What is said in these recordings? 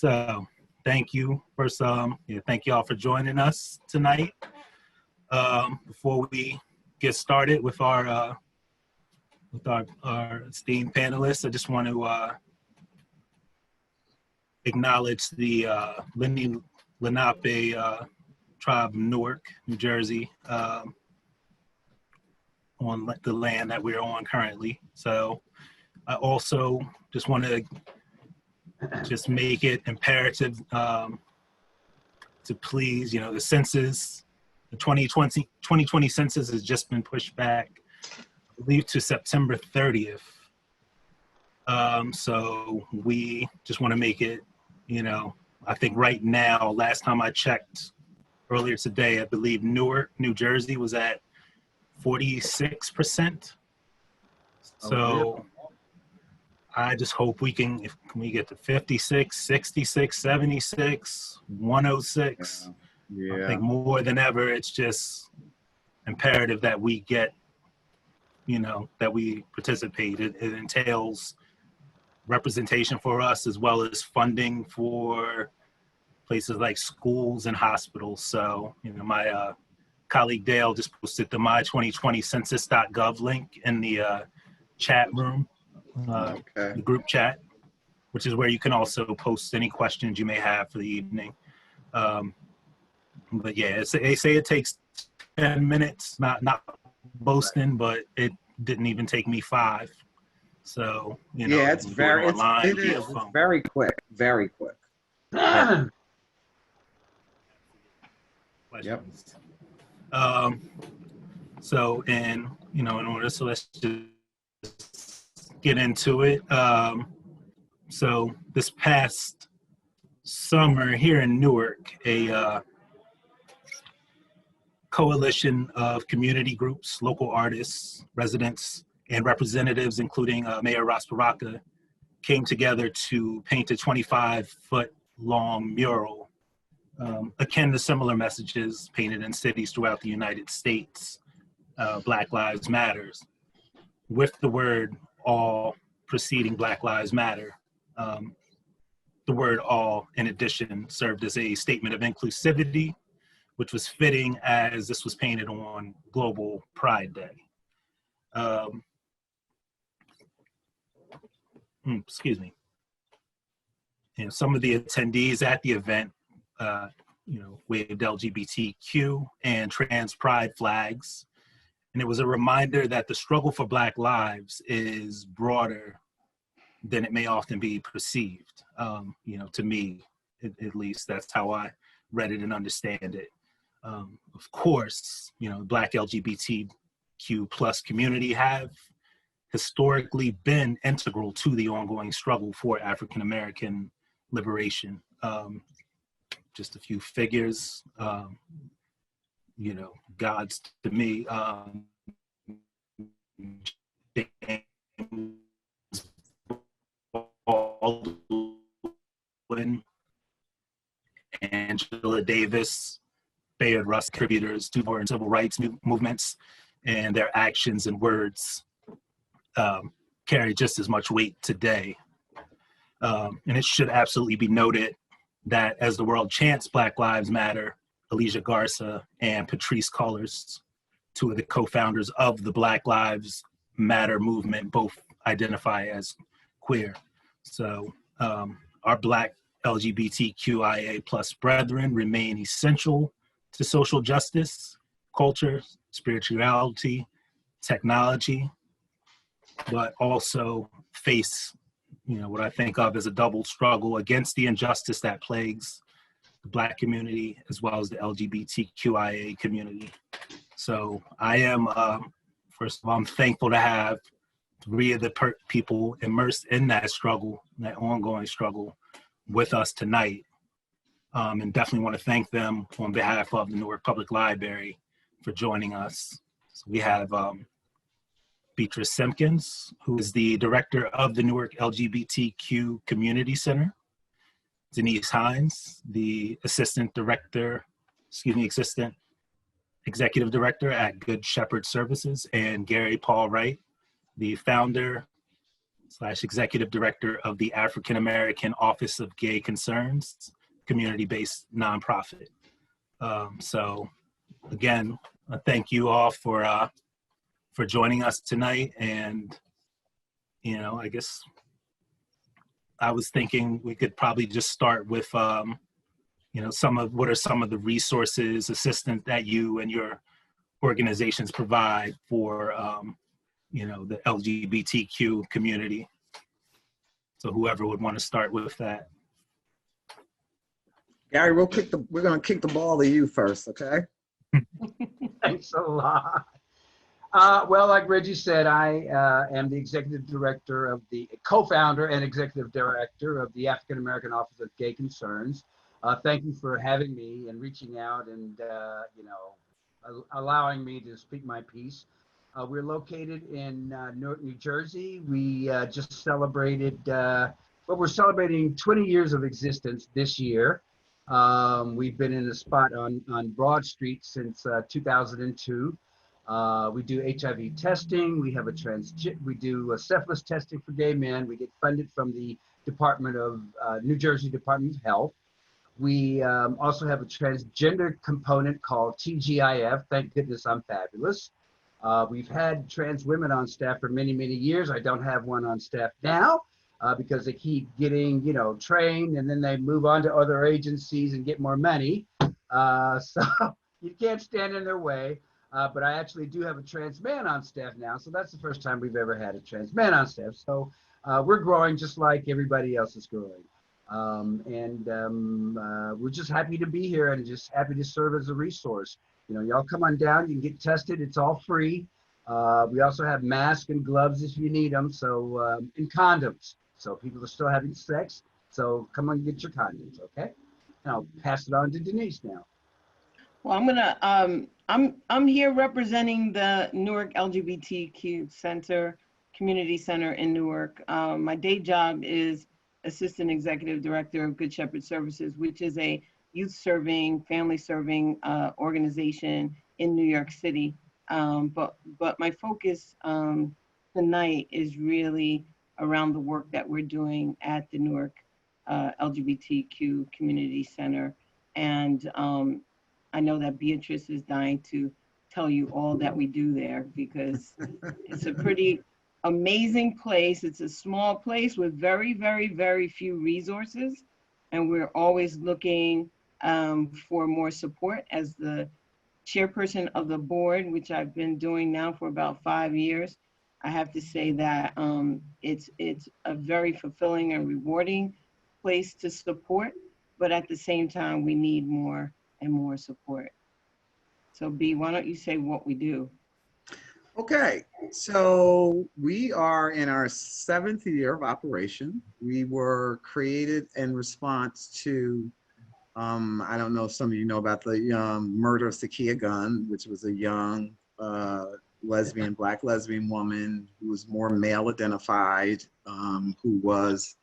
So thank you. First, thank you all for joining us tonight. Before we get started with our esteemed panelists, I just want to acknowledge the Lenape tribe of Newark, New Jersey, on the land that we're on currently. So I also just want to make it imperative to please, the census, the 2020 census has just been pushed back, I believe, to September 30th. So we just want to make it, I think right now, last time I checked earlier today, I believe Newark, New Jersey was at 46%. So I just hope we can we get to 56, 66, 76, 106. Yeah. I think more than ever, it's just imperative that we get, that we participate. It entails representation for us as well as funding for places like schools and hospitals. So, my colleague Dale just posted the my2020census.gov link in the chat room, the group chat, which is where you can also post any questions you may have for the evening. But yeah, they say it takes 10 minutes, not boasting, but it didn't even take me 5. So, it's very, it is very quick, very quick. Yep. So, in order, so let's just get into it. So this past summer here in Newark, a coalition of community groups, local artists, residents, and representatives, including Mayor Ross Baraka, came together to paint a 25-foot-long mural akin to similar messages painted in cities throughout the United States, Black Lives Matters, with the word all preceding Black Lives Matter. The word all, in addition, served as a statement of inclusivity, which was fitting as this was painted on Global Pride Day. Excuse me. And some of the attendees at the event, waved LGBTQ and trans pride flags. And it was a reminder that the struggle for Black lives is broader than it may often be perceived. To me, at least, that's how I read it and understand it. Of course, Black LGBTQ plus community have historically been integral to the ongoing struggle for African American liberation. Just a few figures, gods to me, James Baldwin, Angela Davis, Bayard Russ, contributors to more civil rights movements, and their actions and words carry just as much weight today. And it should absolutely be noted that as the world chants Black Lives Matter, Alicia Garza and Patrice Cullors, 2 of the co-founders of the Black Lives Matter movement, both identify as queer. So our Black LGBTQIA plus brethren remain essential to social justice, culture, spirituality, technology, but also face what I think of as a double struggle against the injustice that plagues the Black community as well as the LGBTQIA community. So I am, first of all, I'm thankful to have 3 of the people immersed in that struggle, that ongoing struggle, with us tonight. And definitely want to thank them on behalf of the Newark Public Library for joining us. So we have Beatrice Simpkins, who is the director of the Newark LGBTQ Community Center. Denise Hinds, the assistant executive director at Good Shepherd Services, and Gary Paul Wright, the founder, / Executive Director of the African American Office of Gay Concerns, community-based nonprofit. So again, thank you all for joining us tonight. And, you know, I guess I was thinking we could probably just start with, you know, what are some of the resources, assistance that you and your organizations provide for, you know, the LGBTQ community. So whoever would want to start with that. Gary, we're going to kick the ball to you first, okay? Thanks a lot. Well, like Reggie said, I am the executive director of the co-founder and executive director of the African American Office of Gay Concerns. Thank you for having me and reaching out and, you know, allowing me to speak my piece. We're located in Newark, New Jersey. We just celebrated, well, we're celebrating 20 years of existence this year. We've been in a spot on Broad Street since 2002. We do HIV testing. We have we do syphilis testing for gay men. We get funded from the Department of New Jersey Department of Health. We also have a transgender component called TGIF. Thank goodness I'm fabulous. We've had trans women on staff for many, many years. I don't have one on staff now because they keep getting, you know, trained and then they move on to other agencies and get more money. So you can't stand in their way. But I actually do have a trans man on staff now. So that's the first time we've ever had a trans man on staff. So we're growing just like everybody else is growing. We're just happy to be here and just happy to serve as a resource. You know, y'all come on down, you can get tested, it's all free. We also have masks and gloves if you need them, so, and condoms. So people are still having sex, so come on and get your condoms, okay? And I'll pass it on to Denise now. Well, I'm here representing the Newark LGBTQ Center, Community Center in Newark. My day job is Assistant Executive Director of Good Shepherd Services, which is a youth serving, family serving organization in New York City. But my focus tonight is really around the work that we're doing at the Newark LGBTQ Community Center. And I know that Beatrice is dying to tell you all that we do there because it's a pretty amazing place. It's a small place with very, very, very few resources. And we're always looking for more support. As the chairperson of the board, which I've been doing now for about 5 years, I have to say that it's a very fulfilling and rewarding place to support, but at the same time, we need more and more support. So B, why don't you say what we do? Okay, so we are in our 7th year of operation. We were created in response to, I don't know if some of you know about the murder of Sakia Gunn, which was a young Black lesbian woman who was more male identified, who was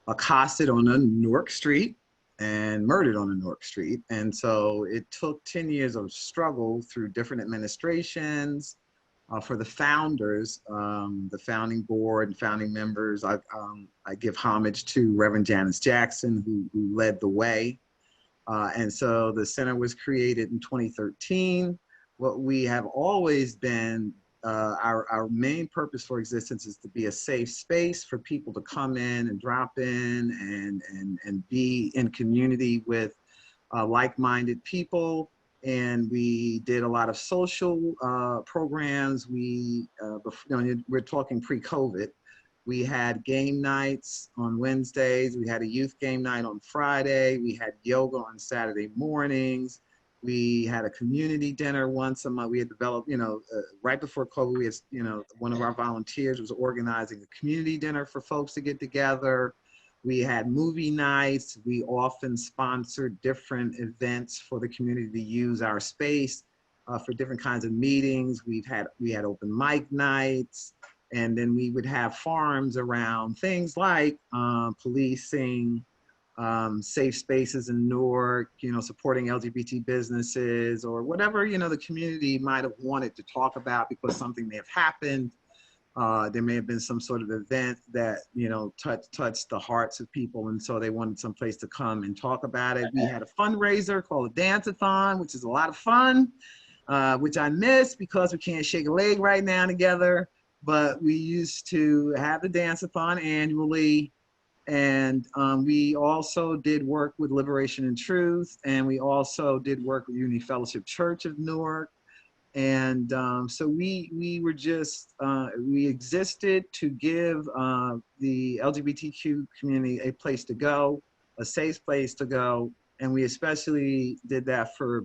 accosted on a Newark street and murdered on a Newark street. And so it took 10 years of struggle through different administrations, for the founders, the founding board and founding members. I give homage to Reverend Janice Jackson, who led the way. And so the center was created in 2013. What we have always been, our main purpose for existence is to be a safe space for people to come in and drop in and be in community with like-minded people. And we did a lot of social programs. We're talking pre-COVID. We had game nights on Wednesdays. We had a youth game night on Friday. We had yoga on Saturday mornings. We had a community dinner once a month. We had developed, right before COVID, we had, one of our volunteers was organizing a community dinner for folks to get together. We had movie nights. We often sponsored different events for the community to use our space for different kinds of meetings. We had open mic nights, and then we would have forums around things like policing, safe spaces in Newark, supporting LGBT businesses, or whatever, the community might have wanted to talk about because something may have happened. There may have been some sort of event that, you know, touched the hearts of people, and so they wanted some place to come and talk about it. We had a fundraiser called a Dance-a-thon, which is a lot of fun, which I miss because we can't shake a leg right now together. But we used to have the Dance-a-thon annually, and we also did work with Liberation and Truth, and we also did work with Unity Fellowship Church of Newark. And so we were just, we existed to give the LGBTQ community a place to go, a safe place to go. And we especially did that for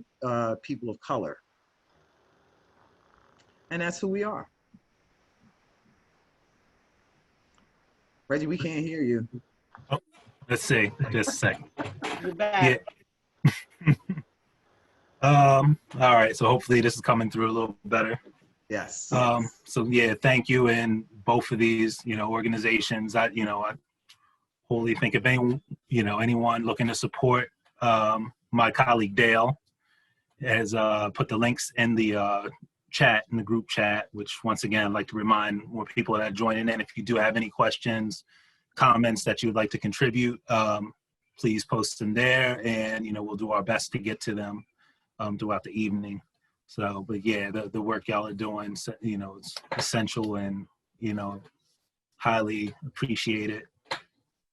people of color. And that's who we are. Reggie, we can't hear you. Oh, let's see, just a second. You're back. Yeah. All right, so hopefully this is coming through a little better. Yes. So yeah, thank you. And both of these, you know, organizations, I wholly think if anyone, you know, anyone looking to support, my colleague Dale has put the links in the chat, in the group chat, which once again, I'd like to remind more people that are joining in, if you do have any questions, comments that you would like to contribute, please post them there, and, you know, we'll do our best to get to them throughout the evening. So, but yeah, the work y'all are doing, you know, it's essential and, you know, highly appreciated.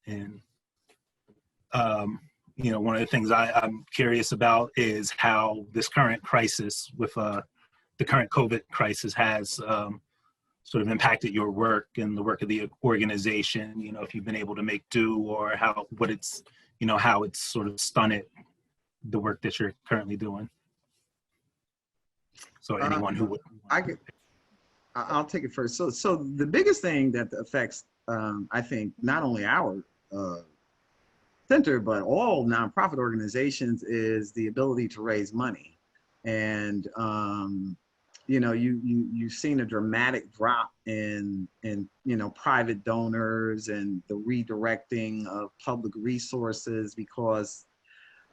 And, you know, one of the things I'm curious about is how this current crisis with the current COVID crisis has sort of impacted your work and the work of the organization, you know, if you've been able to make do, or how it's sort of stunted the work that you're currently doing. So anyone who would. I'll take it first. So the biggest thing that affects, I think, not only our center, but all nonprofit organizations, is the ability to raise money. And, you know, you've seen a dramatic drop in, you know, private donors and the redirecting of public resources because,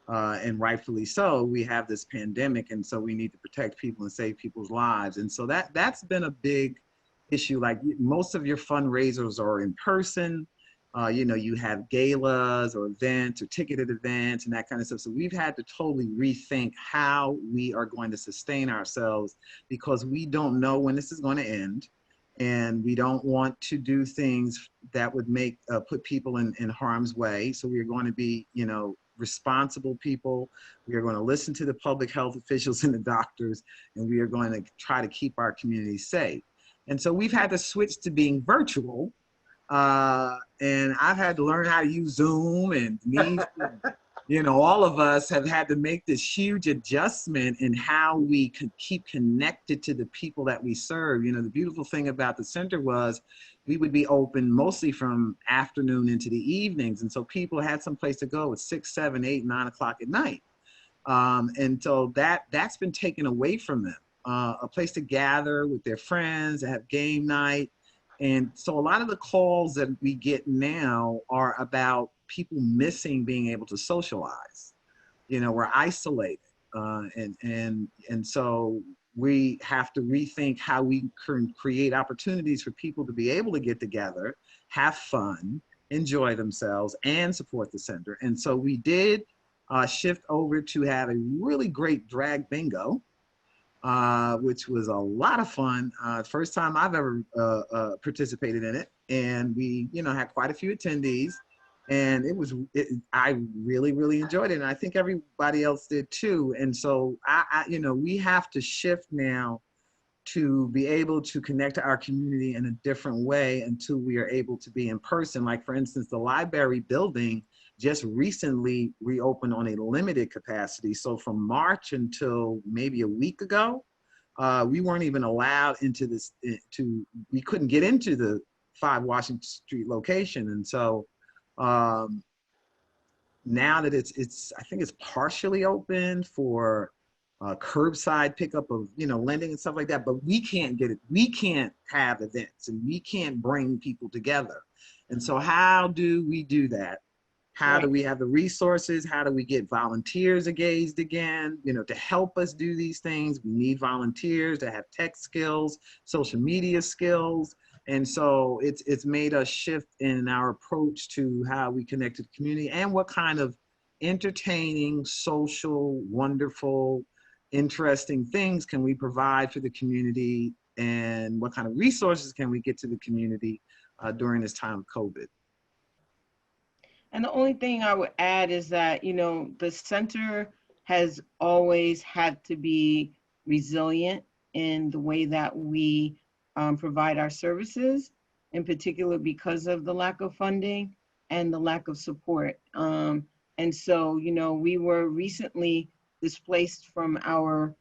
and rightfully so, we have this pandemic, and so we need to protect people and save people's lives. And so that's been a big issue. Like, most of your fundraisers are in person. You know, you have galas or events or ticketed events and that kind of stuff. So we've had to totally rethink how we are going to sustain ourselves, because we don't know when this is going to end. And we don't want to do things that would make, put people in harm's way. So we are going to be, you know, responsible people. We are going to listen to the public health officials and the doctors, and we are going to try to keep our community safe. And so we've had to switch to being virtual. And I've had to learn how to use Zoom, and Denise, you know, all of us have had to make this huge adjustment in how we could keep connected to the people that we serve. You know, the beautiful thing about the center was we would be open mostly from afternoon into the evenings. And so people had some place to go at 6, 7, 8, 9 o'clock at night. And so that's been taken away from them, a place to gather with their friends, to have game night. And so a lot of the calls that we get now are about people missing being able to socialize. You know, we're isolated. And so we have to rethink how we can create opportunities for people to be able to get together, have fun, enjoy themselves, and support the center. And so we did shift over to have a really great drag bingo, which was a lot of fun. First time I've ever participated in it. And we, you know, had quite a few attendees. And I really, really enjoyed it. And I think everybody else did too. And so, you know, we have to shift now to be able to connect to our community in a different way until we are able to be in person. Like, for instance, the library building just recently reopened on a limited capacity. So from March until maybe a week ago, we weren't even allowed into this, we couldn't get into the 5 Washington Street location. And so, now that I think it's partially open for curbside pickup of, you know, lending and stuff like that, but we can't get it. We can't have events, and we can't bring people together. And so how do we do that? How do we have the resources? How do we get volunteers engaged again, you know, to help us do these things? We need volunteers to have tech skills, social media skills. And so it's made us shift in our approach to how we connect to the community and what kind of entertaining, social, wonderful, interesting things can we provide for the community, and what kind of resources can we get to the community during this time of COVID. And the only thing I would add is that, you know, the center has always had to be resilient in the way that we provide our services, in particular because of the lack of funding and the lack of support. And so, you know, we were recently displaced from our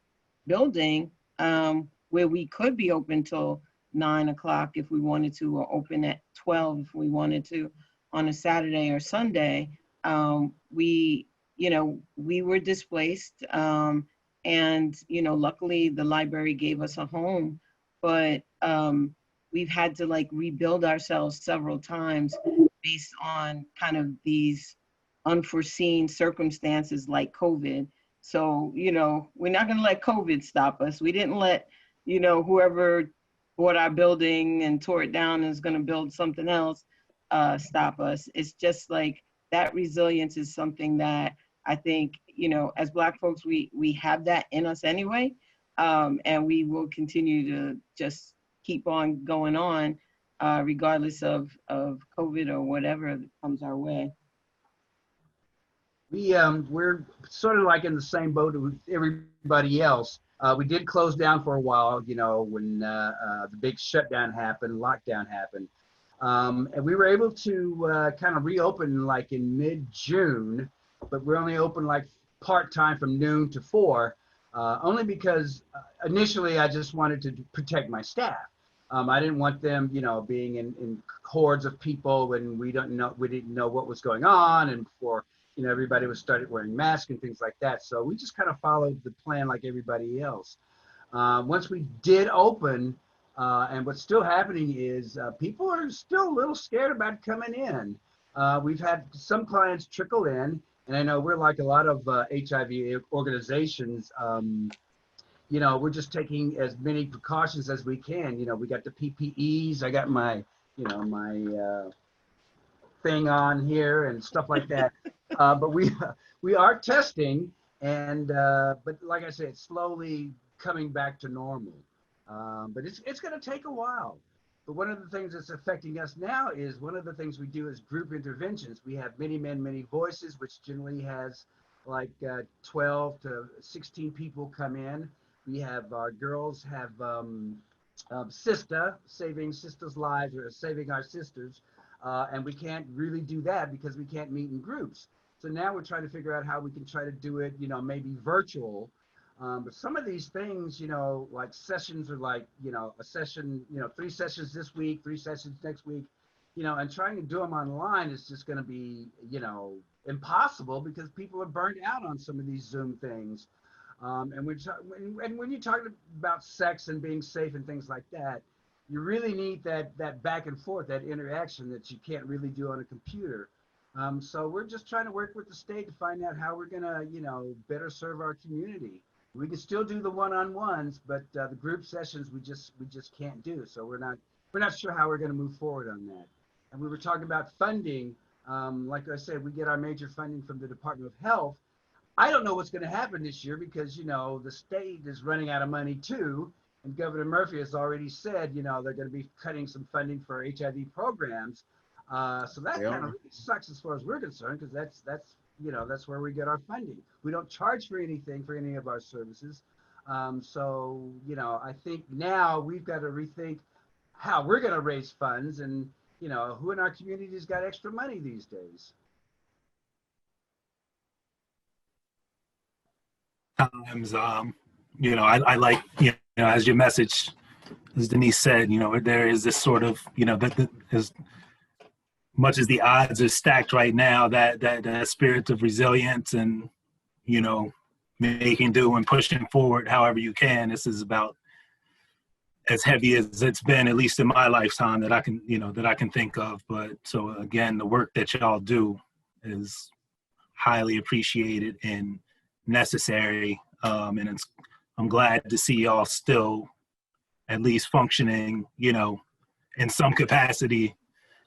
building where we could be open till 9 o'clock if we wanted to, or open at 12 if we wanted to on a Saturday or Sunday. We were displaced, and, you know, luckily the library gave us a home, but we've had to like rebuild ourselves several times based on kind of these unforeseen circumstances like COVID. So, you know, we're not going to let COVID stop us. We didn't let, you know, whoever bought our building and tore it down and is going to build something else stop us. It's just like that resilience is something that I think, you know, as Black folks, we have that in us anyway. And we will continue to just keep on going on regardless of COVID or whatever that comes our way. We're sort of like in the same boat with everybody else. We did close down for a while, you know, when the big shutdown happened, lockdown happened. And we were able to kind of reopen like in mid-June, but we're only open like part-time from noon to 4, only because initially I just wanted to protect my staff. I didn't want them, you know, being in hordes of people when we didn't know what was going on, and before, you know, everybody was started wearing masks and things like that. So we just kind of followed the plan like everybody else. Once we did open, and what's still happening is people are still a little scared about coming in. We've had some clients trickle in, and I know we're like a lot of HIV organizations, you know, we're just taking as many precautions as we can. You know, we got the PPEs, I got my, you know, my thing on here and stuff like that. But we are testing, and but like I said, it's slowly coming back to normal. But it's going to take a while. But one of the things that's affecting us now is one of the things we do is group interventions. We have Many Men, Many Voices, which generally has like 12 to 16 people come in. We have our girls have Sista, Saving Sisters' Lives, or Saving Our Sisters. And we can't really do that because we can't meet in groups. So now we're trying to figure out how we can try to do it, you know, maybe virtual. But some of these things, you know, like sessions are like, you know, a session, you know, 3 sessions this week, 3 sessions next week, you know, and trying to do them online is just going to be, you know, impossible because people are burned out on some of these Zoom things. And when you're talking about sex and being safe and things like that, you really need that back and forth, that interaction that you can't really do on a computer. So we're just trying to work with the state to find out how we're going to, you know, better serve our community. We can still do the one-on-ones, but the group sessions we just can't do. So we're not sure how we're going to move forward on that. And we were talking about funding. Like I said, we get our major funding from the Department of Health. I don't know what's going to happen this year because, you know, the state is running out of money too. And Governor Murphy has already said, you know, they're going to be cutting some funding for HIV programs. So that kind of really sucks as far as we're concerned, because that's you know, that's where we get our funding. We don't charge for anything for any of our services. So, you know, I think now we've got to rethink how we're going to raise funds, and, you know, who in our community has got extra money these days. Times, you know, I like, you know, as your message, as Denise said, you know, there is this sort of, you know, that as much as the odds are stacked right now, that spirit of resilience and, you know, making do and pushing forward however you can. This is about as heavy as it's been, at least in my lifetime, that I can, you know, that I can think of. But so again, the work that y'all do is highly appreciated and necessary. And I'm glad to see y'all still at least functioning, you know, in some capacity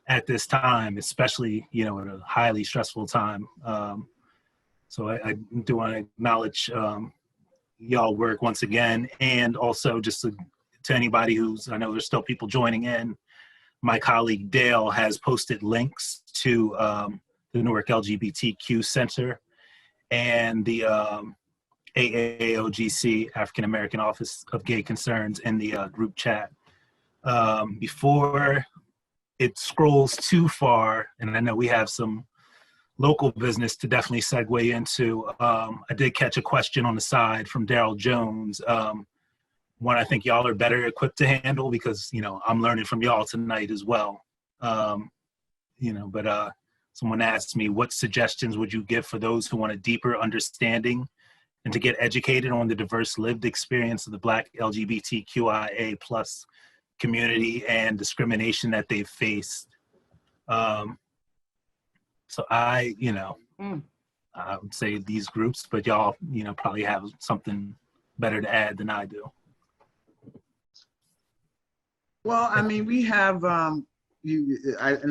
at this time, especially, you know, at a highly stressful time. So I do want to acknowledge y'all work once again, and also just to anybody who's, I know there's still people joining in, my colleague Dale has posted links to the Newark LGBTQ Center and the AAOGC, African American Office of Gay Concerns, in the group chat. Before it scrolls too far, and I know we have some local business to definitely segue into, I did catch a question on the side from Daryl Jones. One I think y'all are better equipped to handle, because, you know, I'm learning from y'all tonight as well. You know, but someone asked me, what suggestions would you give for those who want a deeper understanding and to get educated on the diverse lived experience of the Black LGBTQIA plus community and discrimination that they've faced? So I, you know, I would say these groups, but y'all, you know, probably have something better to add than I do. Well, I mean, we have, and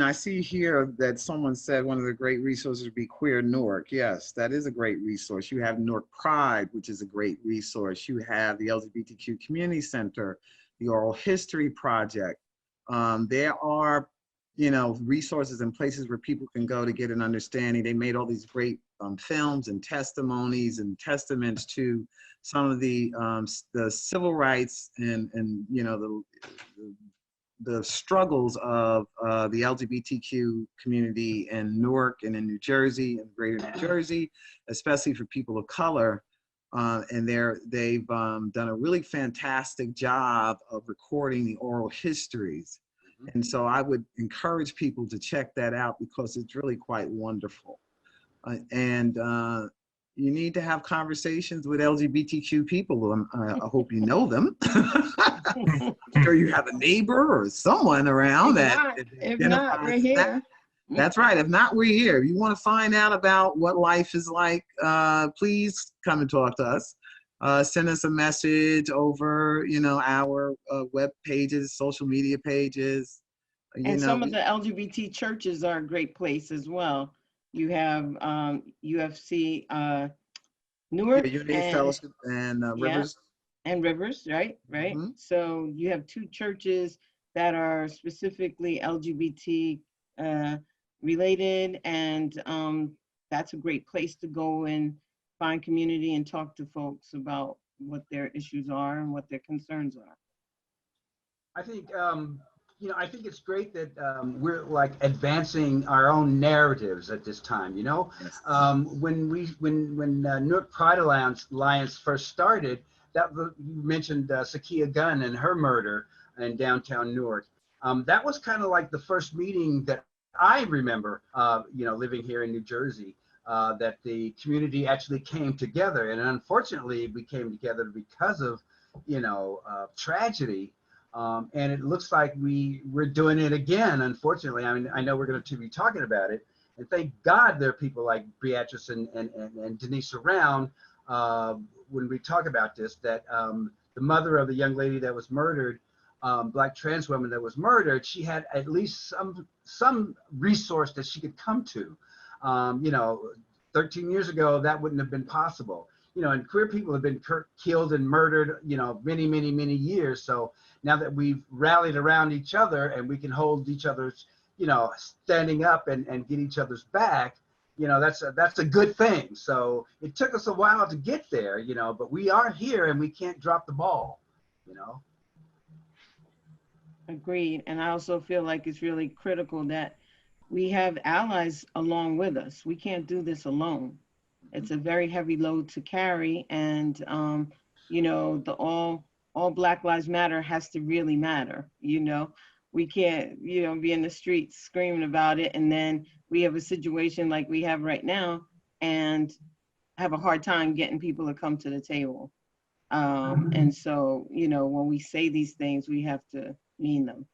I see here that someone said one of the great resources would be Queer Newark. Yes, that is a great resource. You have Newark Pride, which is a great resource. You have the LGBTQ Community Center, the Oral History Project. There are, you know, resources and places where people can go to get an understanding. They made all these great films and testimonies and testaments to some of the civil rights and you know, the struggles of the LGBTQ community in Newark and in New Jersey and greater New Jersey, especially for people of color. And they've done a really fantastic job of recording the oral histories. And so I would encourage people to check that out, because it's really quite wonderful. And you need to have conversations with LGBTQ people. I hope you know them. I'm sure you have a neighbor or someone around if not, we're here. That's right. If not, we're here. If you want to find out about what life is like, please come and talk to us. Send us a message over, you know, our web pages, social media pages. And some of the LGBT churches are a great place as well. You have UFC Newark, Unity Fellowship and Rivers. And Rivers, right? Mm-hmm. So you have two churches that are specifically LGBT related, and that's a great place to go and find community and talk to folks about what their issues are and what their concerns are. I think, you know, I think it's great that we're like advancing our own narratives at this time, you know? Yes. When Newark Pride Alliance first started, you mentioned Sakia Gunn and her murder in downtown Newark. That was kind of like the first meeting that I remember, you know, living here in New Jersey, that the community actually came together. And unfortunately, we came together because of, you know, tragedy. And it looks like we're doing it again, unfortunately. I mean, I know we're going to be talking about it. And thank God there are people like Beatrice and Denise around when we talk about this, that the mother of the young lady that was murdered, Black trans woman that was murdered, she had at least some resource that she could come to. You know, 13 years ago, that wouldn't have been possible. You know, and queer people have been killed and murdered, you know, many, many, many years. So now that we've rallied around each other and we can hold each other's, you know, standing up and get each other's back, you know, that's a good thing. So it took us a while to get there, you know, but we are here and we can't drop the ball, you know. Agreed. And I also feel like it's really critical that we have allies along with us. We can't do this alone. It's a very heavy load to carry, and you know, the all Black Lives Matter has to really matter. You know, we can't, you know, be in the streets screaming about it, and then we have a situation like we have right now, and have a hard time getting people to come to the table. And so, you know, when we say these things, we have to mean them,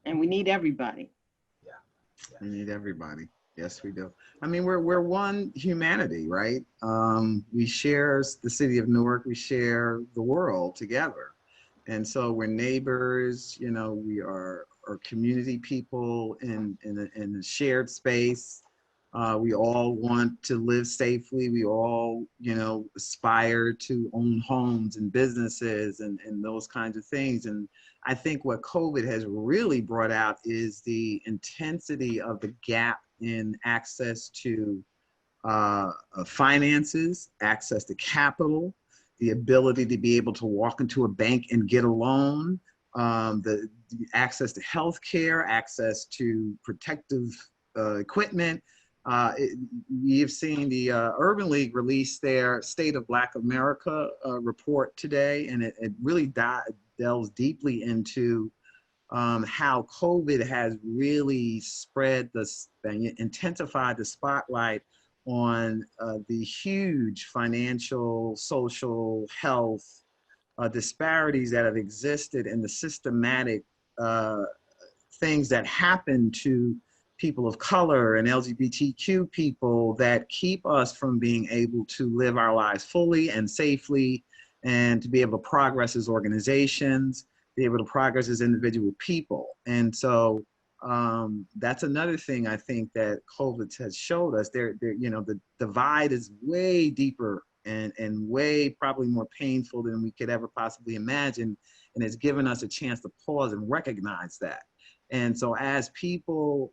and we need everybody. Yeah. We need everybody. Yes, we do. I mean, we're one humanity, right? We share the city of Newark. We share the world together. And so we're neighbors, you know, we are community people in a shared space. We all want to live safely. We all, you know, aspire to own homes and businesses and those kinds of things. And I think what COVID has really brought out is the intensity of the gap in access to finances, access to capital, the ability to be able to walk into a bank and get a loan, the access to healthcare, access to protective equipment. You've seen the Urban League release their State of Black America report today, and it really delves deeply into how COVID has really intensified the spotlight on the huge financial, social, health disparities that have existed and the systematic things that happen to people of color and LGBTQ people that keep us from being able to live our lives fully and safely, and to be able to progress as organizations, be able to progress as individual people. And so that's another thing I think that COVID has showed us. You know, the divide is way deeper and way probably more painful than we could ever possibly imagine. And it's given us a chance to pause and recognize that. And so as people,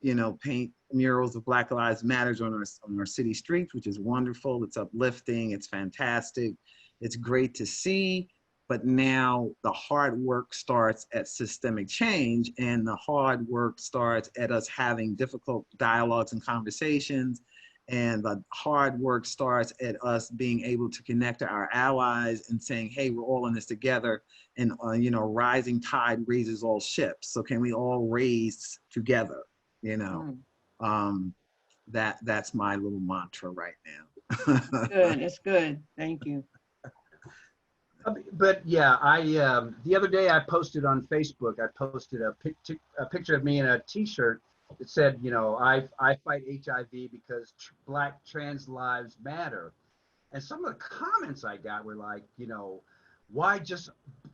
you know, paint murals of Black Lives Matter on our city streets, which is wonderful, it's uplifting, it's fantastic, it's great to see. But now the hard work starts at systemic change, and the hard work starts at us having difficult dialogues and conversations. And the hard work starts at us being able to connect to our allies and saying, hey, we're all in this together. And, you know, rising tide raises all ships. So can we all raise together? You know, that's my little mantra right now. Good, it's good. Thank you. But yeah, the other day I posted on Facebook, I posted a picture of me in a t-shirt that said, you know, I fight HIV because Black trans lives matter. And some of the comments I got were like, you know, why just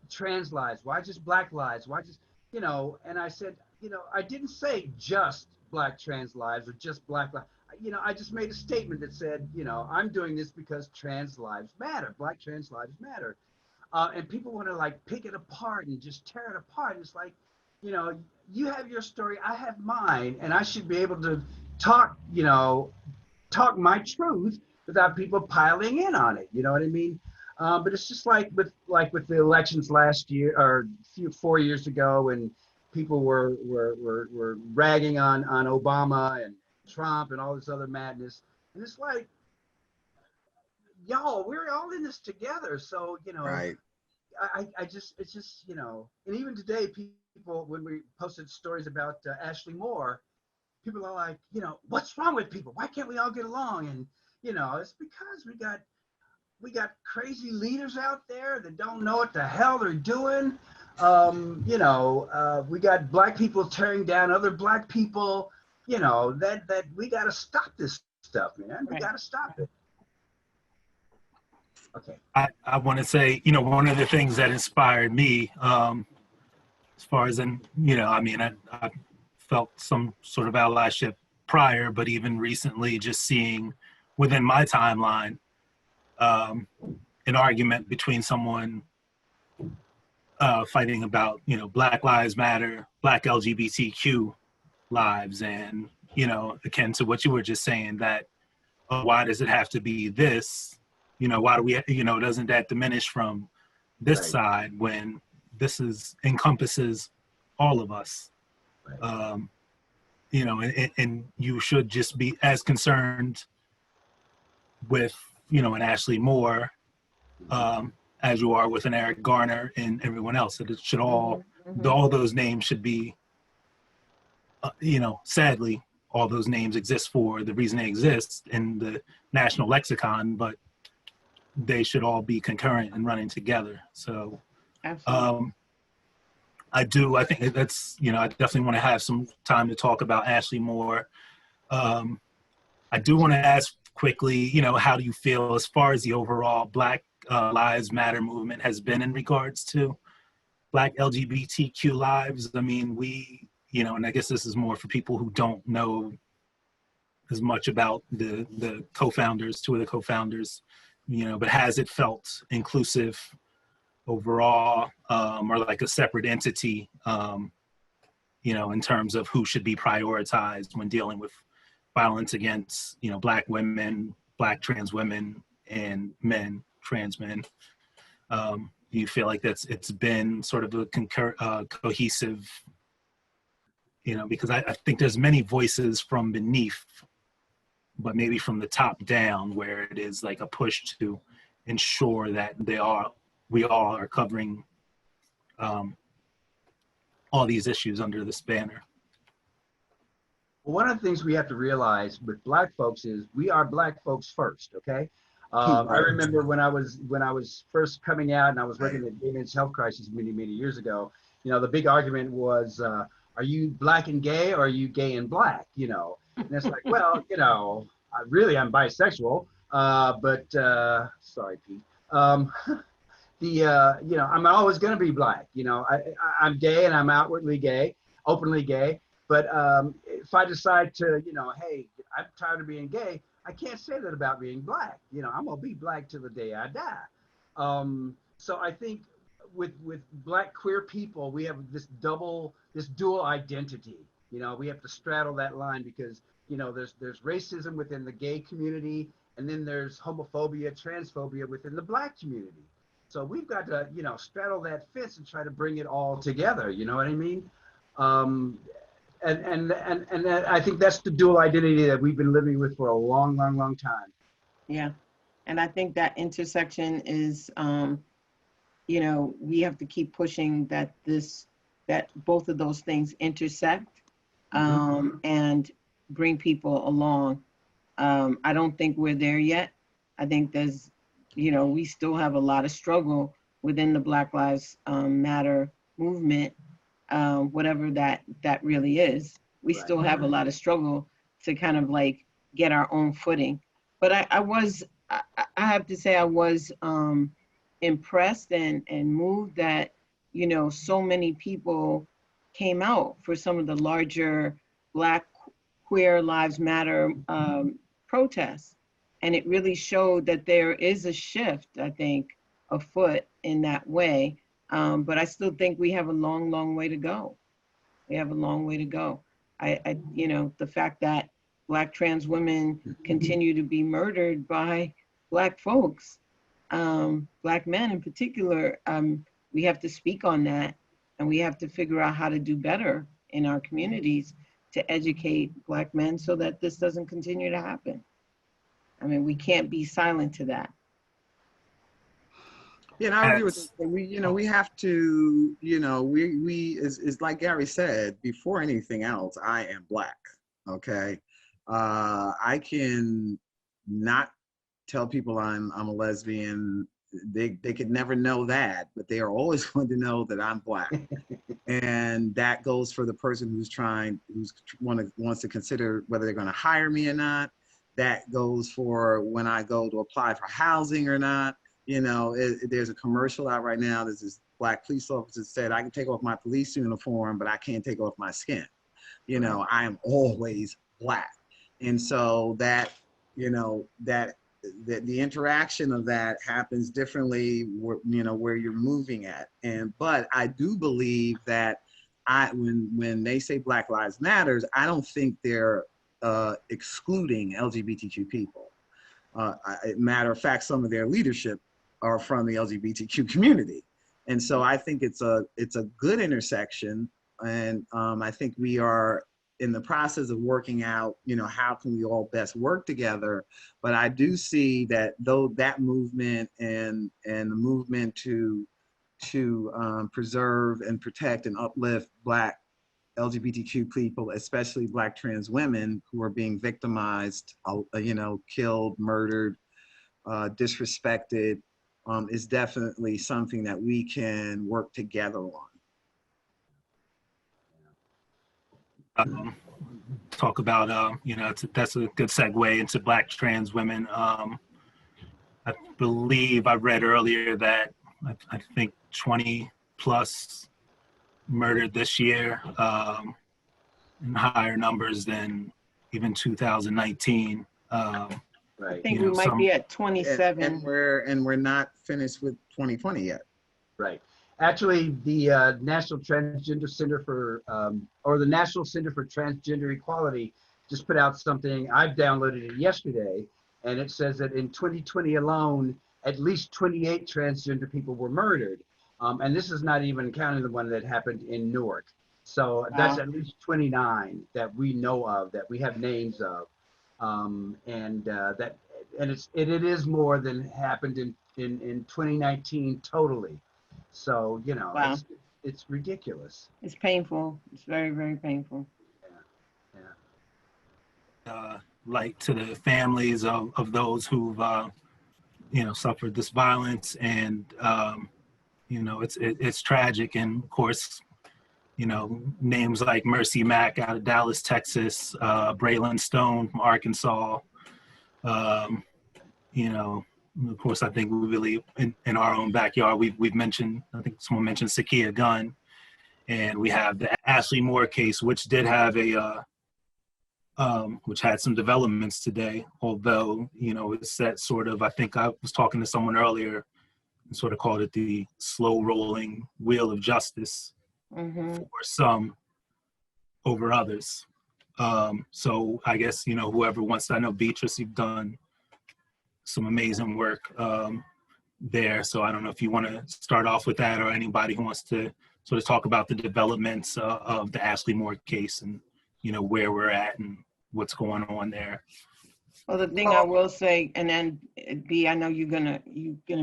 trans lives? Why just Black lives? Why just, you know, and I said, you know, I didn't say just Black trans lives or just Black lives. You know, I just made a statement that said, you know, I'm doing this because trans lives matter. Black trans lives matter. And people want to like pick it apart and just tear it apart. It's like, you know, you have your story, I have mine, and I should be able to talk, you know, talk my truth without people piling in on it. You know what I mean? But it's just like with the elections last year or 4 years ago, when people were ragging on Obama and Trump and all this other madness, and it's like, y'all, we're all in this together. So, you know, right. It's just, you know, and even today, people, when we posted stories about Ashley Moore, people are like, you know, what's wrong with people? Why can't we all get along? And, you know, it's because we got crazy leaders out there that don't know what the hell they're doing. You know, we got Black people tearing down other Black people. You know, that we got to stop this stuff, man. We got to stop it. Okay. I want to say, you know, one of the things that inspired me, as far as, you know, I mean, I felt some sort of allyship prior, but even recently, just seeing within my timeline, an argument between someone fighting about, you know, Black Lives Matter, Black LGBTQ lives, and, you know, akin to what you were just saying, that why does it have to be this? You know, why do we, you know, doesn't that diminish from this side when this encompasses all of us? Right. You know, and you should just be as concerned with, you know, an Ashley Moore as you are with an Eric Garner and everyone else. It should all those names should be, you know, sadly, all those names exist for the reason they exist in the national lexicon, but they should all be concurrent and running together. So I think that's, you know, I definitely want to have some time to talk about Ashley Moore. I do want to ask quickly, you know, how do you feel as far as the overall Black Lives Matter movement has been in regards to Black LGBTQ Lives. I mean, we, you know, and I guess this is more for people who don't know as much about the co-founders, two of the co-founders, you know, but has it felt inclusive overall, or like a separate entity, you know, in terms of who should be prioritized when dealing with violence against, you know, Black women, Black trans women, and men, trans men? Do you feel like it's been sort of a cohesive, you know, because I think there's many voices from beneath, but maybe from the top down, where it is like a push to ensure that we all are covering all these issues under this banner. One of the things we have to realize with Black folks is we are Black folks first, okay? I remember when I was first coming out and I was working at Gay Men's Health Crisis many years ago, you know, the big argument was, are you Black and gay, or are you gay and Black, you know? And it's like, well, you know, I'm bisexual, but sorry, Pete. You know, I'm always going to be Black. You know, I'm gay and I'm outwardly gay, openly gay. But if I decide to, you know, hey, I'm tired of being gay, I can't say that about being Black. You know, I'm going to be Black till the day I die. So I think with Black queer people, we have this dual identity. You know, we have to straddle that line because, you know, there's racism within the gay community, and then there's homophobia, transphobia within the Black community. So we've got to, you know, straddle that fence and try to bring it all together. You know what I mean? And I think that's the dual identity that we've been living with for a long time. Yeah, and I think that intersection is, you know, we have to keep pushing that both of those things intersect, and bring people along. I don't think we're there yet. I think there's, you know, we still have a lot of struggle within the Black Lives Matter movement, whatever that really is. We still have a lot of struggle to kind of like get our own footing. But I have to say I was impressed and moved that, you know, so many people came out for some of the larger Black Queer Lives Matter protests. And it really showed that there is a shift, I think, afoot in that way. But I still think we have a long way to go. We have a long way to go. You know, the fact that Black trans women continue to be murdered by Black folks, Black men in particular, we have to speak on that, and we have to figure out how to do better in our communities to educate Black men so that this doesn't continue to happen. I mean, we can't be silent to that. Yeah, and I agree with that. We, you know, we have to, you know, we is like Gary said, before anything else, I am Black, okay? I can not tell people I'm a lesbian. They could never know that, but they are always going to know that I'm Black. And that goes for the person who's wants to consider whether they're going to hire me or not. That goes for when I go to apply for housing or not. You know, there's a commercial out right now. There's this Black police officer said, I can take off my police uniform, but I can't take off my skin. You know, I am always Black. And so that, you know, that the interaction of that happens differently, you know, where you're moving at. But I do believe that when they say Black Lives Matters, I don't think they're excluding LGBTQ people. Matter of fact, some of their leadership are from the LGBTQ community. And so I think it's a good intersection. And I think we are in the process of working out, you know, how can we all best work together. But I do see that though that movement and the movement to preserve and protect and uplift Black LGBTQ people, especially Black trans women who are being victimized, you know, killed, murdered, disrespected, is definitely something that we can work together on. Talk about, you know, that's a good segue into Black trans women. I believe I read earlier that I think plus murdered this year, in higher numbers than even 2019. Right. I think You we know, might be at And 27. we're not finished with 2020 yet. Right. Actually, the National Transgender Center for, or the National Center for Transgender Equality just put out something. I've downloaded it yesterday, and it says that in 2020 alone, at least 28 transgender people were murdered. And this is not even counting the one that happened in Newark. So that's Wow. at least 29 that we know of, that we have names of. It is more than happened in 2019 totally. So, you know, Wow. it's ridiculous. It's painful. It's very, very painful. Yeah. Yeah. Like to the families of those who've you know, suffered this violence, and you know, it's tragic. And of course, you know, names like Mercy Mack out of Dallas, Texas, Braylon Stone from Arkansas, you know, of course, I think we really in our own backyard, we've mentioned, I think someone mentioned Sakia Gunn, and we have the Ashley Moore case, which did have which had some developments today, although, you know, it's that sort of, I think I was talking to someone earlier and sort of called it the slow rolling wheel of justice for some over others. So I guess, you know, whoever wants to, I know Beatrice, you've done some amazing work there. So I don't know if you want to start off with that, or anybody who wants to sort of talk about the developments of the Ashley Moore case, and, you know, where we're at and what's going on there. Well, the thing I will say, and then B, I know you're gonna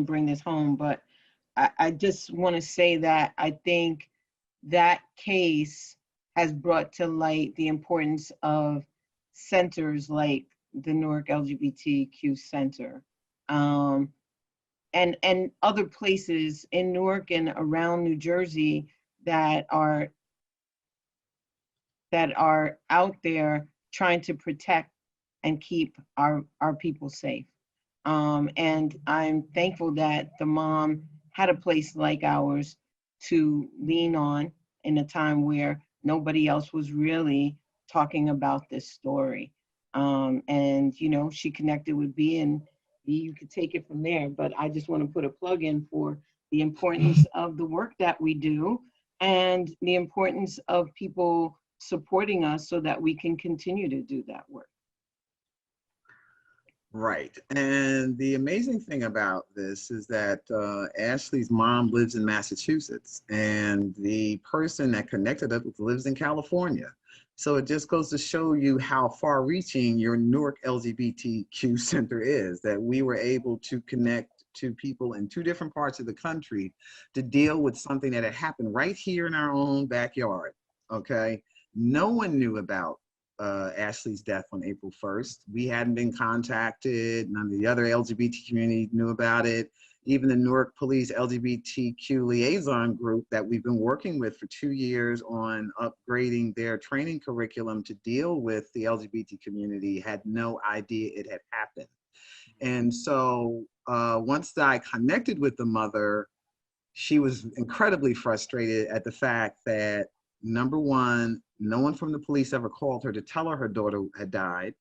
bring this home, but I just want to say that I think that case has brought to light the importance of centers like the Newark LGBTQ Center, and other places in Newark and around New Jersey that are out there trying to protect and keep our people safe. And I'm thankful that the mom had a place like ours to lean on in a time where nobody else was really talking about this story. And, you know, she connected with B, and B, you could take it from there. But I just want to put a plug in for the importance of the work that we do, and the importance of people supporting us so that we can continue to do that work. Right. And the amazing thing about this is that Ashley's mom lives in Massachusetts, and the person that connected us lives in California. So it just goes to show you how far reaching your Newark LGBTQ Center is, that we were able to connect to people in 2 different parts of the country to deal with something that had happened right here in our own backyard. Okay. No one knew about Ashley's death on April 1st. We hadn't been contacted. None of the other LGBT community knew about it. Even the Newark Police LGBTQ liaison group that we've been working with for 2 years on upgrading their training curriculum to deal with the LGBT community had no idea it had happened. And so once I connected with the mother, she was incredibly frustrated at the fact that, number one, no one from the police ever called her to tell her daughter had died.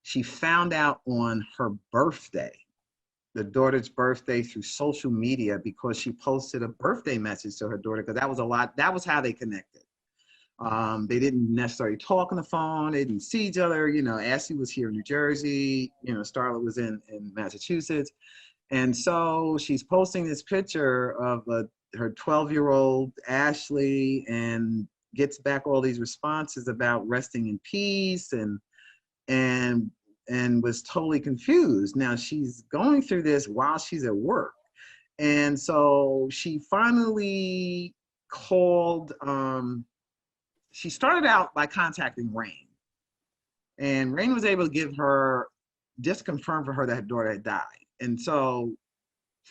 She found out on her birthday, the daughter's birthday, through social media, because she posted a birthday message to her daughter, because that was how they connected. They didn't necessarily talk on the phone. They didn't see each other. You know, Ashley was here in New Jersey. You know, Starlet was in Massachusetts. And so she's posting this picture of her 12-year-old Ashley, and gets back all these responses about resting in peace, and was totally confused. Now she's going through this while she's at work. And so she finally called, she started out by contacting Rain. And Rain was able to give her, just confirm for her that her daughter had died. And so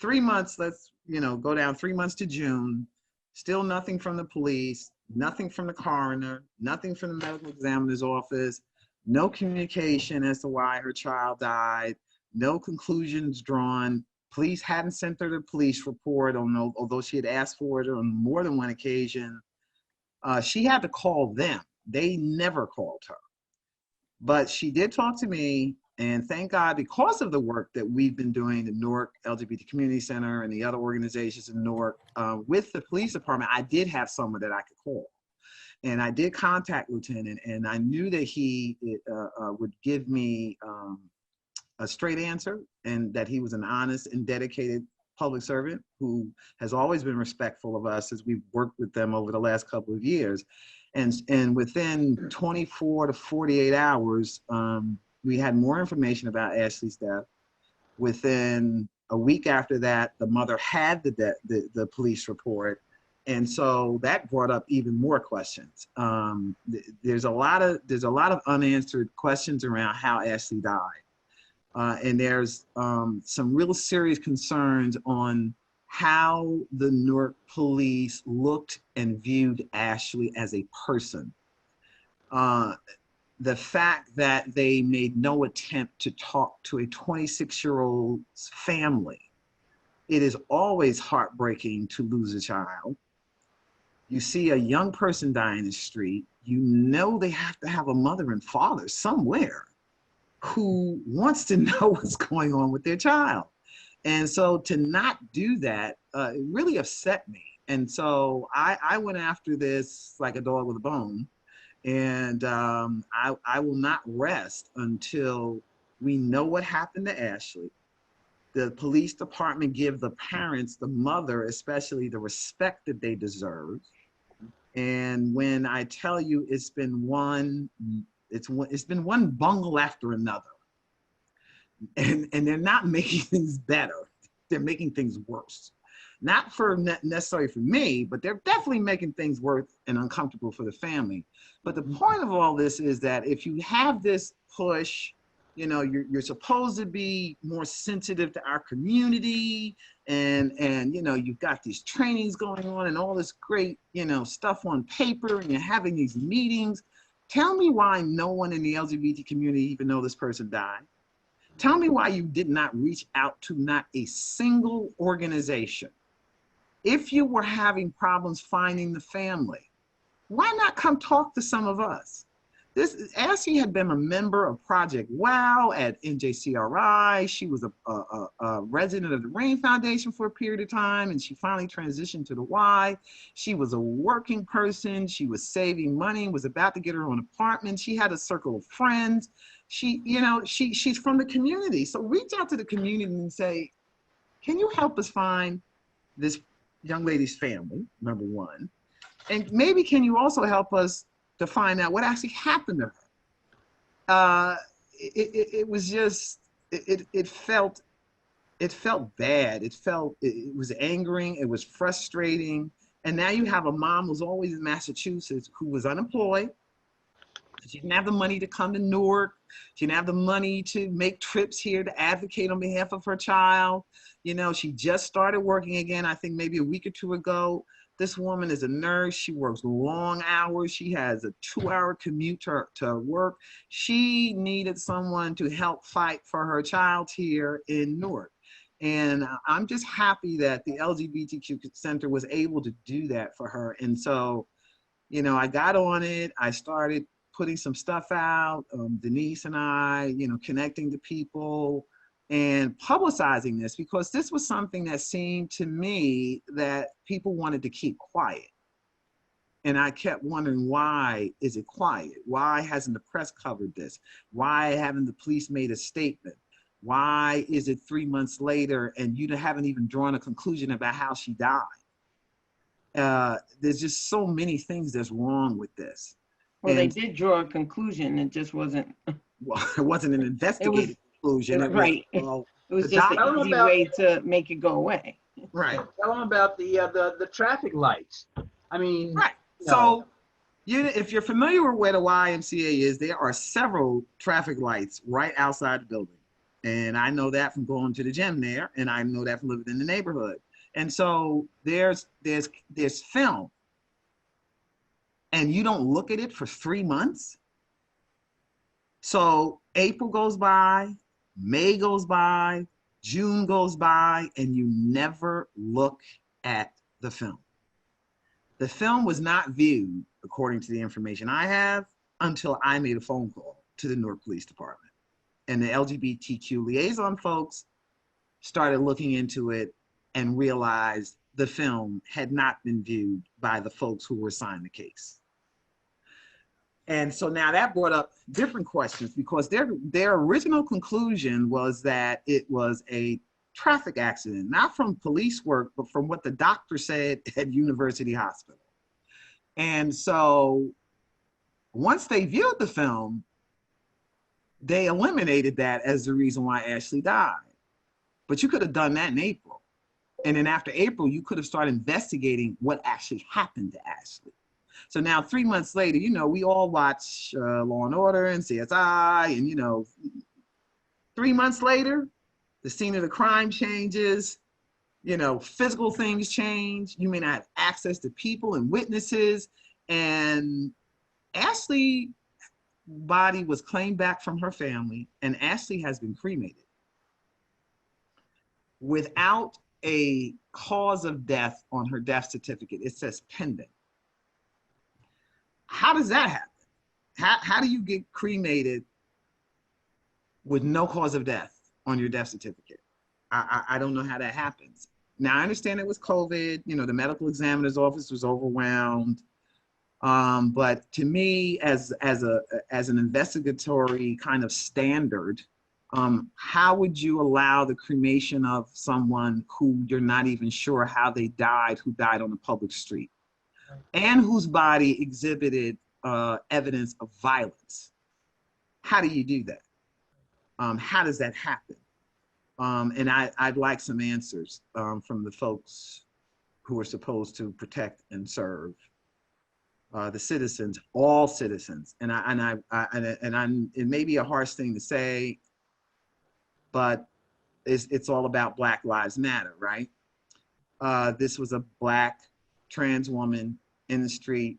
3 months, let's, you know, go down 3 months to June, still nothing from the police, nothing from the coroner, nothing from the medical examiner's office, no communication as to why her child died, no conclusions drawn Police hadn't sent her the police report, although she had asked for it on more than one occasion. She had to call them. They never called her. But she did talk to me, and thank God, because of the work that we've been doing, the Newark LGBT Community Center and the other organizations in Newark, with the police department, I did have someone that I could call. And I did contact Lieutenant, and I knew that he would give me a straight answer, and that he was an honest and dedicated public servant who has always been respectful of us as we've worked with them over the last couple of years. And within 24 to 48 hours, we had more information about Ashley's death. Within a week after that, the mother had the police report. And so that brought up even more questions. There's a lot of unanswered questions around how Ashley died. And there's some real serious concerns on how the Newark police looked and viewed Ashley as a person. The fact that they made no attempt to talk to a 26-year-old's family. It is always heartbreaking to lose a child. You see a young person die in the street, you know they have to have a mother and father somewhere who wants to know what's going on with their child. And so to not do that, it really upset me. And so I went after this like a dog with a bone. And I will not rest until we know what happened to Ashley. The police department give the parents, the mother especially, the respect that they deserve. And when I tell you it's been one bungle after another. And they're not making things better. They're making things worse. Not necessarily for me, but they're definitely making things worse and uncomfortable for the family. But the point of all this is that if you have this push, you know, you're supposed to be more sensitive to our community, and you know, you've got these trainings going on and all this great, you know, stuff on paper, and you're having these meetings. Tell me why no one in the LGBT community even know this person died. Tell me why you did not reach out to not a single organization. If you were having problems finding the family, why not come talk to some of us? Ashley had been a member of Project WOW at NJCRI. She was a resident of the Rain Foundation for a period of time, and she finally transitioned to the Y. She was a working person. She was saving money, was about to get her own apartment. She had a circle of friends. She's from the community. So reach out to the community and say, can you help us find this young lady's family, number one? And maybe can you also help us to find out what actually happened to her? It was just, it felt bad. It was angering, it was frustrating. And now you have a mom who's always in Massachusetts who was unemployed. She didn't have the money to come to Newark. She didn't have the money to make trips here to advocate on behalf of her child. You know, she just started working again, I think maybe a week or two ago. This woman is a nurse. She works long hours. She has a 2-hour commute to work. She needed someone to help fight for her child here in Newark. And I'm just happy that the LGBTQ Center was able to do that for her. And so, you know, I got on it. I started putting some stuff out, Denise and I, you know, connecting to people and publicizing this, because this was something that seemed to me that people wanted to keep quiet. And I kept wondering, why is it quiet? Why hasn't the press covered this? Why haven't the police made a statement? Why is it 3 months later and you haven't even drawn a conclusion about how she died? There's just so many things that's wrong with this. Well, they did draw a conclusion. It just wasn't. Well, it wasn't an investigative conclusion. Right. It was just an easy way to make it go away. Right. Tell them about the traffic lights. I mean, right. So, if you're familiar with where the YMCA is, there are several traffic lights right outside the building. And I know that from going to the gym there, and I know that from living in the neighborhood. And so there's film. And you don't look at it for 3 months. So April goes by, May goes by, June goes by and you never look at the film. The film was not viewed, according to the information I have, until I made a phone call to the Newark Police Department. And the LGBTQ liaison folks started looking into it and realized the film had not been viewed by the folks who were assigned the case. And so now that brought up different questions, because their original conclusion was that it was a traffic accident, not from police work, but from what the doctor said at University Hospital. And so once they viewed the film, they eliminated that as the reason why Ashley died. But you could have done that in April. And then after April, you could have started investigating what actually happened to Ashley. So now 3 months later, you know, we all watch Law and Order and CSI, and, you know, 3 months later, the scene of the crime changes, you know, physical things change. You may not have access to people and witnesses. And Ashley's body was claimed back from her family, and Ashley has been cremated without a cause of death on her death certificate. It says pending. How does that happen? How do you get cremated with no cause of death on your death certificate? I don't know how that happens. Now, I understand it was COVID, you know, the medical examiner's office was overwhelmed. But to me, as an investigatory kind of standard, how would you allow the cremation of someone who you're not even sure how they died, who died on a public street, and whose body exhibited evidence of violence? How do you do that? How does that happen? And I'd like some answers from the folks who are supposed to protect and serve the citizens, all citizens. And it may be a harsh thing to say, but it's all about Black Lives Matter, right? This was a Black trans woman in the street,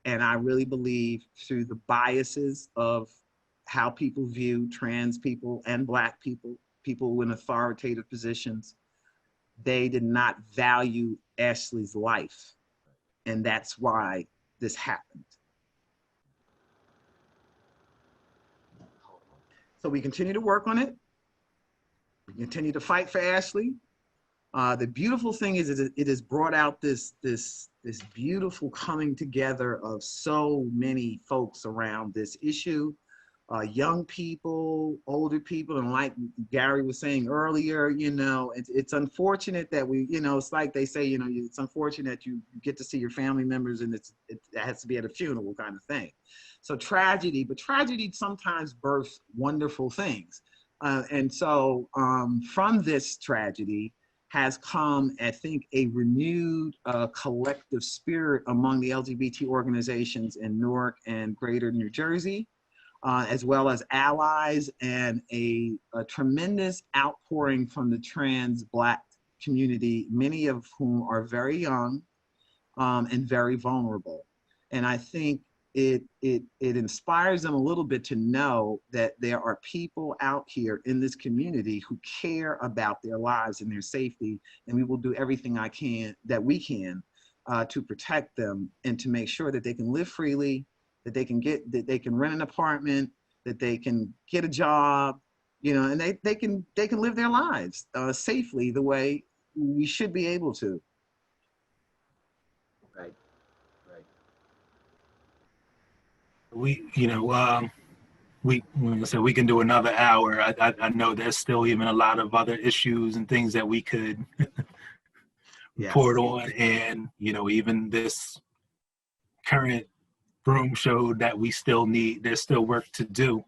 and I really believe through the biases of how people view trans people and Black people, people in authoritative positions, they did not value Ashley's life, and that's why this happened. So we continue to work on it. We continue to fight for Ashley. The beautiful thing is it has brought out this beautiful coming together of so many folks around this issue. Young people, older people, and like Gary was saying earlier, you know, it's unfortunate that we, you know, it's like they say, you know, it's unfortunate you get to see your family members and it has to be at a funeral kind of thing. So tragedy, but tragedy sometimes births wonderful things. And so from this tragedy has come, I think, a renewed collective spirit among the LGBT organizations in Newark and greater New Jersey. As well as allies, and a tremendous outpouring from the trans Black community, many of whom are very young and very vulnerable. And I think it inspires them a little bit to know that there are people out here in this community who care about their lives and their safety, and we will do everything that we can to protect them and to make sure that they can live freely, that they can rent an apartment, that they can get a job, you know, and they can live their lives safely the way we should be able to. Right, right. We, you know, like I said, we can do another hour. I know there's still even a lot of other issues and things that we could report on, and you know, even this current room showed that we still need, there's still work to do.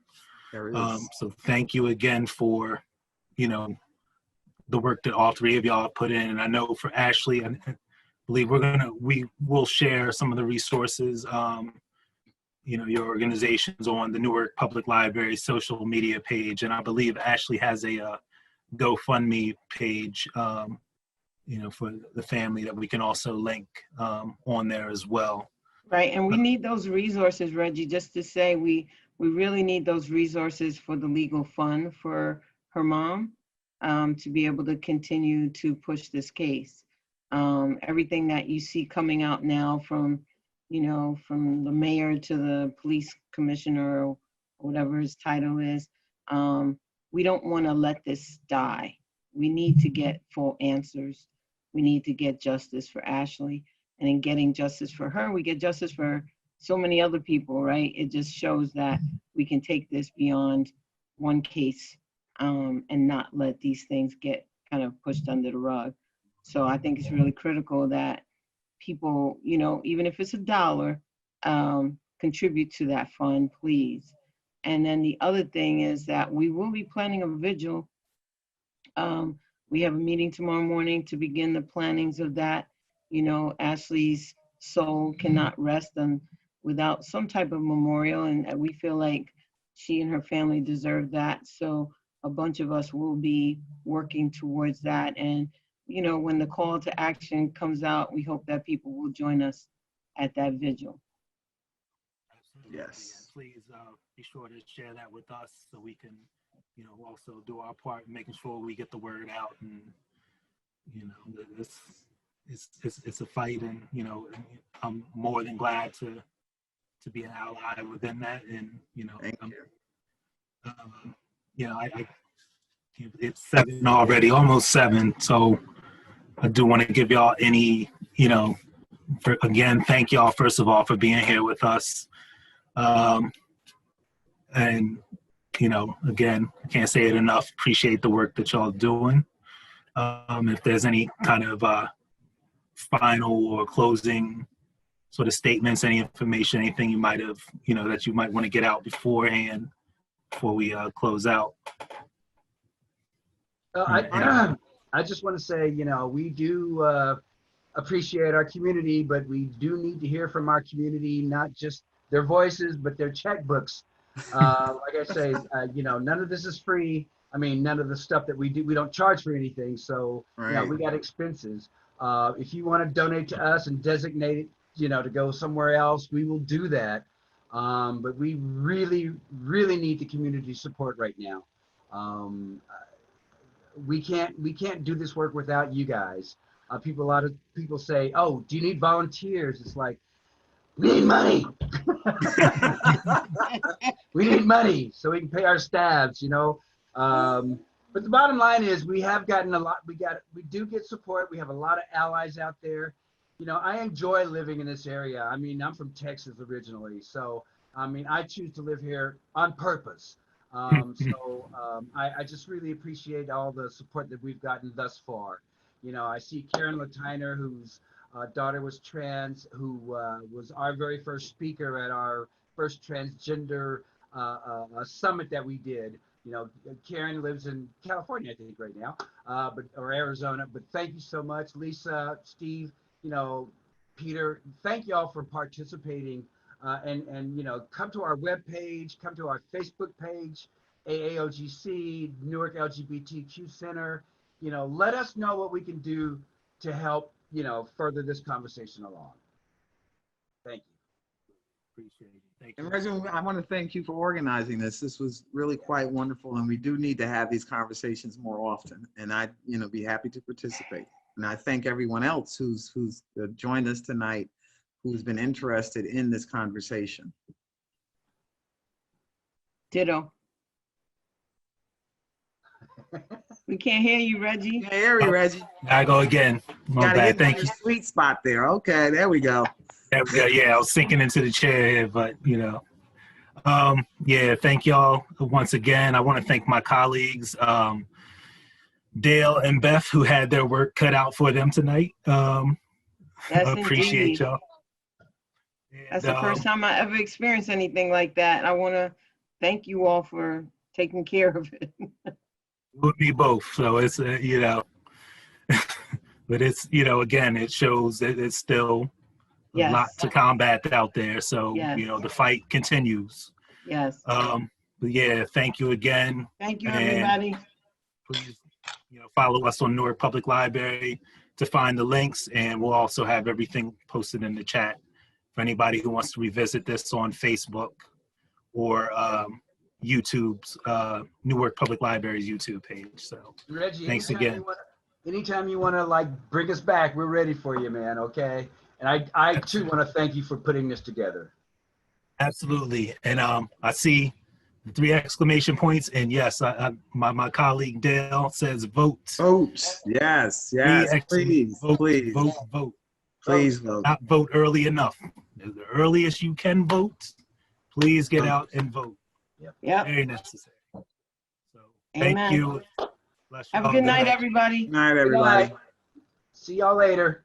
There is. So thank you again for, you know, the work that all three of y'all put in. And I know for Ashley, I believe we will share some of the resources, you know, your organizations on the Newark Public Library social media page. And I believe Ashley has a GoFundMe page, you know, for the family that we can also link on there as well. Right, and we need those resources, Reggie, just to say we really need those resources for the legal fund for her mom. to be able to continue to push this case. Everything that you see coming out now from, from the mayor to the police commissioner, or whatever his title is, we don't want to let this die. We need to get full answers. We need to get justice for Ashley. And in getting justice for her, we get justice for so many other people, right? It just shows that we can take this beyond one case, and not let these things get kind of pushed under the rug. So I think it's really critical that people, even if it's $1, contribute to that fund, please. And then the other thing is that we will be planning a vigil. We have a meeting tomorrow morning to begin the plannings of that. Ashley's soul cannot rest without some type of memorial, and we feel like she and her family deserve that. So a bunch of us will be working towards that. And, when the call to action comes out, we hope that people will join us at that vigil. Absolutely. Yes. Please be sure to share that with us so we can, also do our part in making sure we get the word out. And, it's a fight, and, I'm more than glad to be an ally within that. And, Thank you. It's 7 already, almost 7. So I do want to give y'all any, again, thank y'all, first of all, for being here with us. And, again, I can't say it enough, appreciate the work that y'all doing. If there's any kind of final or closing sort of statements, any information, anything you might have, that you might want to get out beforehand before we close out. I just want to say, we do appreciate our community, but we do need to hear from our community, not just their voices, but their checkbooks. Like I say, none of this is free. I mean, none of the stuff that we do, we don't charge for anything. So, Right. We got expenses. If you want to donate to us and designate it, to go somewhere else, we will do that. But we really, really need the community support right now. We can't do this work without you guys. A lot of people say, "Oh, do you need volunteers?" It's like, we need money. We need money so we can pay our staffs, But the bottom line is we have gotten a lot. We do get support. We have a lot of allies out there. I enjoy living in this area. I mean, I'm from Texas originally, so I choose to live here on purpose. I just really appreciate all the support that we've gotten thus far. I see Karen Latiner, whose daughter was trans, who was our very first speaker at our first transgender summit that we did. Karen lives in California, I think, right now, or Arizona. But thank you so much, Lisa, Steve, Peter. Thank y'all for participating. And come to our webpage, come to our Facebook page, AAOGC, Newark LGBTQ Center. Let us know what we can do to help, further this conversation along. Thank you. Appreciate it. Thank you. And Reginald, I want to thank you for organizing this. This was really quite wonderful, and we do need to have these conversations more often. And I'd, be happy to participate. And I thank everyone else who's joined us tonight, who's been interested in this conversation. Ditto. We can't hear you, Reggie. Hey, hear you, Reggie. I go again. My Gotta bad. get Thank your you. sweet spot there. Okay, there we go. There we go. Yeah, I was sinking into the chair here, but yeah, thank y'all once again. I want to thank my colleagues, Dale and Beth, who had their work cut out for them tonight. Yes, Appreciate indeed. y'all. That's the first time I ever experienced anything like that. I want to thank you all for taking care of it. With me both. So it's, but it's, again, it shows that it's still a lot to combat out there. So, the fight continues. Yes. But yeah, thank you again. Thank you, And everybody. please, follow us on Newark Public Library to find the links. And we'll also have everything posted in the chat for anybody who wants to revisit this on Facebook or YouTube's Newark Public Library's YouTube page. So Reggie, thanks anytime again. Anytime you want to like bring us back, we're ready for you, man. Okay. And I too want to thank you for putting this together. Absolutely. And I see the 3 exclamation points. And yes, my colleague Dale says vote. Vote. Yes, yes. Please, vote, please. vote. Please vote. Not vote early enough. The earliest you can vote, please get out and vote. Yep. Very necessary. So Amen. thank you. Bless you Have a all. good night, everybody. Good night, everybody. Good night. See y'all later.